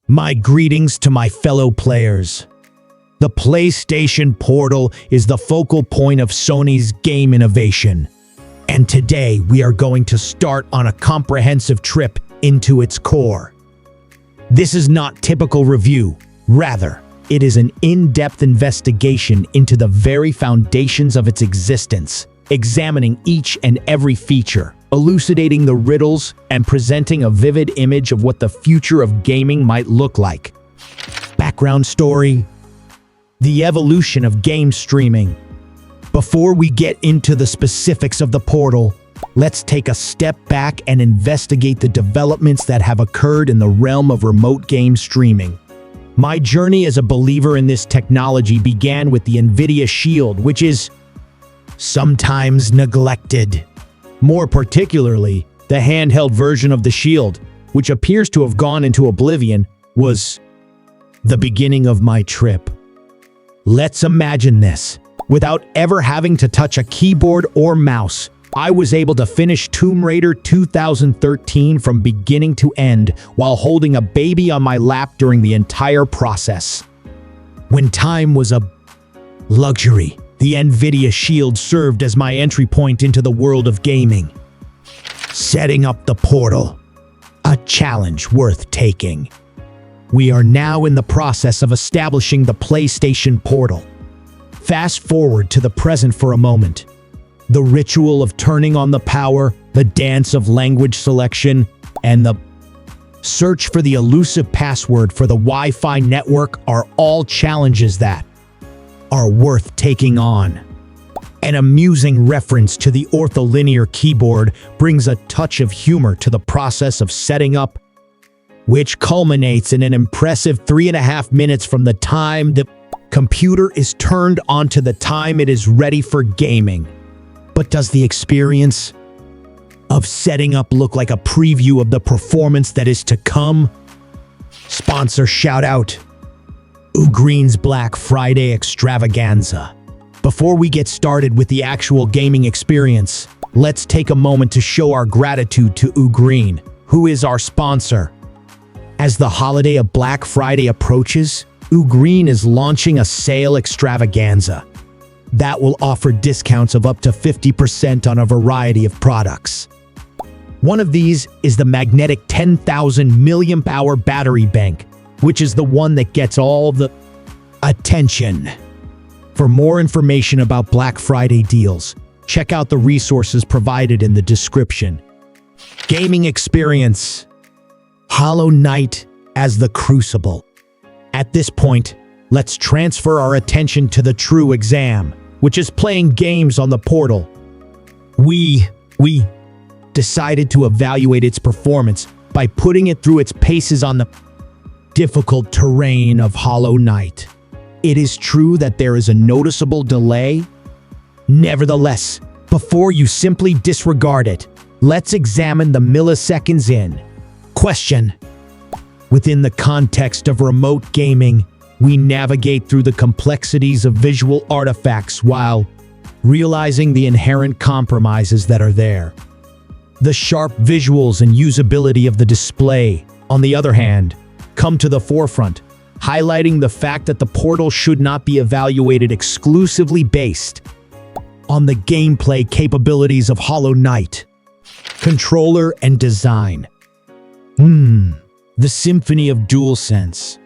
My greetings to my fellow players. The PlayStation Portal is the focal point of Sony's game innovation. And today we are going to start on a comprehensive trip into its core. This is not typical review. Rather, it is an in-depth investigation into the very foundations of its existence, examining each and every feature, elucidating the riddles, and presenting a vivid image of what the future of gaming might look like. Background story: the evolution of game streaming. Before we get into the specifics of the Portal, let's take a step back and investigate the developments that have occurred in the realm of remote game streaming. My journey as a believer in this technology began with the NVIDIA Shield, which is sometimes neglected. More particularly, the handheld version of the Shield, which appears to have gone into oblivion, was the beginning of my trip. Let's imagine this. Without ever having to touch a keyboard or mouse, I was able to finish Tomb Raider 2013 from beginning to end while holding a baby on my lap during the entire process. When time was a luxury, the NVIDIA Shield served as my entry point into the world of gaming. Setting up the Portal, a challenge worth taking. We are now in the process of establishing the PlayStation Portal. Fast forward to the present for a moment. The ritual of turning on the power, the dance of language selection, and the search for the elusive password for the Wi-Fi network are all challenges that are worth taking on. An amusing reference to the ortholinear keyboard brings a touch of humor to the process of setting up, which culminates in an impressive 3.5 minutes from the time the computer is turned on to the time it is ready for gaming. But does the experience of setting up look like a preview of the performance that is to come? Sponsor Shoutout, Ugreen's Black Friday Extravaganza. Before we get started with the actual gaming experience, let's take a moment to show our gratitude to Ugreen, who is our sponsor. As the holiday of Black Friday approaches, Ugreen is launching a sale extravaganza that will offer discounts of up to 50% on a variety of products. One of these is the magnetic 10,000 mAh battery bank, which is the one that gets all the attention. For more information about Black Friday deals, check out the resources provided in the description. Gaming experience: Hollow Knight as the Crucible. At this point, let's transfer our attention to the true exam, which is playing games on the Portal. We decided to evaluate its performance by putting it through its paces on the difficult terrain of Hollow Knight. It is true that there is a noticeable delay. Nevertheless, before you simply disregard it, let's examine the milliseconds in question. Within the context of remote gaming, we navigate through the complexities of visual artifacts while realizing the inherent compromises that are there. The sharp visuals and usability of the display, on the other hand, come to the forefront, highlighting the fact that the Portal should not be evaluated exclusively based on the gameplay capabilities of Hollow Knight. Controller and design. The symphony of DualSense.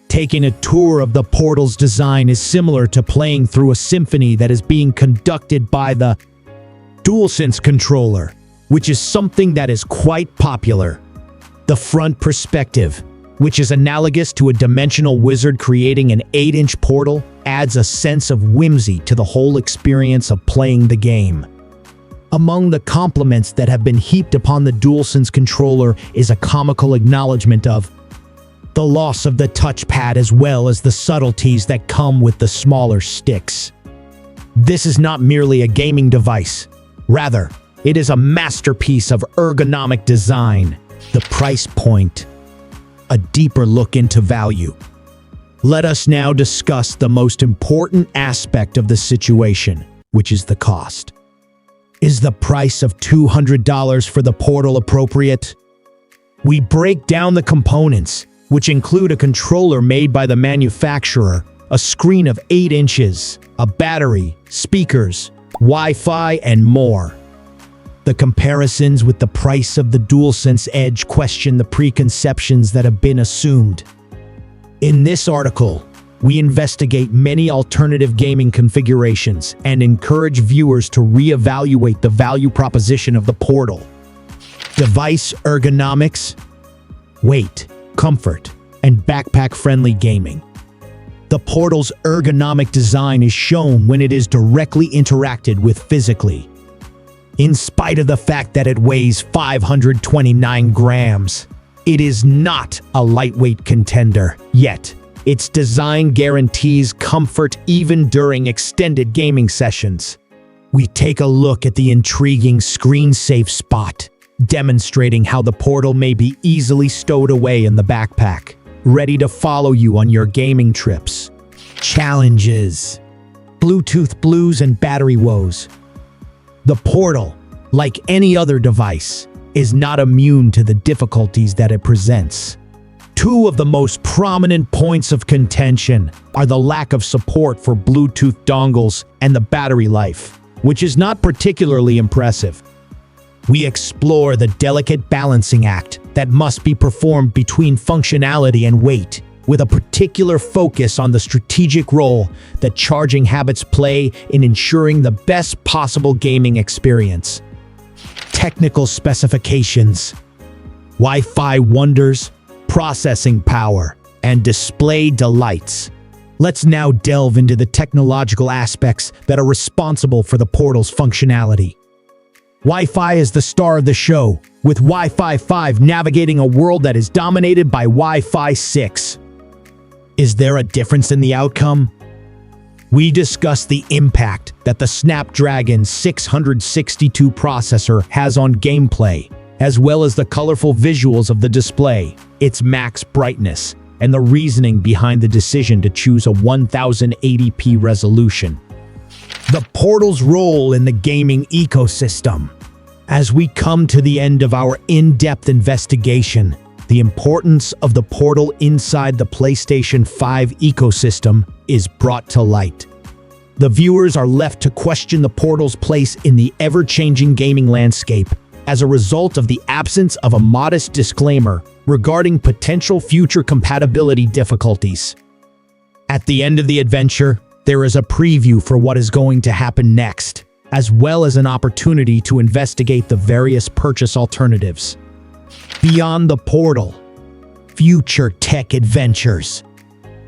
Taking a tour of the Portal's design is similar to playing through a symphony that is being conducted by the DualSense controller, which is something that is quite popular. The front perspective, which is analogous to a dimensional wizard creating an 8-inch portal, adds a sense of whimsy to the whole experience of playing the game. Among the compliments that have been heaped upon the DualSense controller is a comical acknowledgement of the loss of the touchpad as well as the subtleties that come with the smaller sticks. This is not merely a gaming device. Rather, it is a masterpiece of ergonomic design. The price point. A deeper look into value. Let us now discuss the most important aspect of the situation, which is the cost. Is the price of $200 for the Portal appropriate? We break down the components, which include a controller made by the manufacturer, a screen of 8 inches, a battery, speakers, Wi-Fi, and more. The comparisons with the price of the DualSense Edge question the preconceptions that have been assumed. In this article, we investigate many alternative gaming configurations and encourage viewers to reevaluate the value proposition of the Portal. Device ergonomics, weight, comfort, and backpack-friendly gaming. The Portal's ergonomic design is shown when it is directly interacted with physically. In spite of the fact that it weighs 529 grams, it is not a lightweight contender, yet its design guarantees comfort even during extended gaming sessions. We take a look at the intriguing screen-safe spot, demonstrating how the Portal may be easily stowed away in the backpack, ready to follow you on your gaming trips. Challenges: Bluetooth blues and battery woes. The Portal, like any other device, is not immune to the difficulties that it presents. Two of the most prominent points of contention are the lack of support for Bluetooth dongles and the battery life, which is not particularly impressive. We explore the delicate balancing act that must be performed between functionality and weight, with a particular focus on the strategic role that charging habits play in ensuring the best possible gaming experience. Technical specifications: Wi-Fi wonders, processing power, and display delights. Let's now delve into the technological aspects that are responsible for the Portal's functionality. Wi-Fi is the star of the show, with Wi-Fi 5 navigating a world that is dominated by Wi-Fi 6. Is there a difference in the outcome? We discuss the impact that the Snapdragon 662 processor has on gameplay, as well as the colorful visuals of the display, its max brightness, and the reasoning behind the decision to choose a 1080p resolution. The Portal's role in the gaming ecosystem. As we come to the end of our in-depth investigation, the importance of the Portal inside the PlayStation 5 ecosystem is brought to light. The viewers are left to question the Portal's place in the ever-changing gaming landscape as a result of the absence of a modest disclaimer regarding potential future compatibility difficulties. At the end of the adventure, there is a preview for what is going to happen next, as well as an opportunity to investigate the various purchase alternatives. Beyond the Portal, future tech adventures.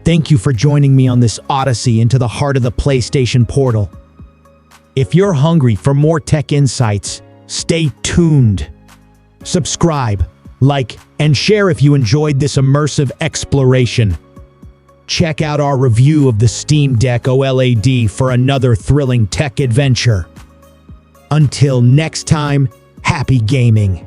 Thank you for joining me on this odyssey into the heart of the PlayStation Portal. If you're hungry for more tech insights, stay tuned. Subscribe, like, and share if you enjoyed this immersive exploration. Check out our review of the Steam Deck OLED for another thrilling tech adventure. Until next time, happy gaming!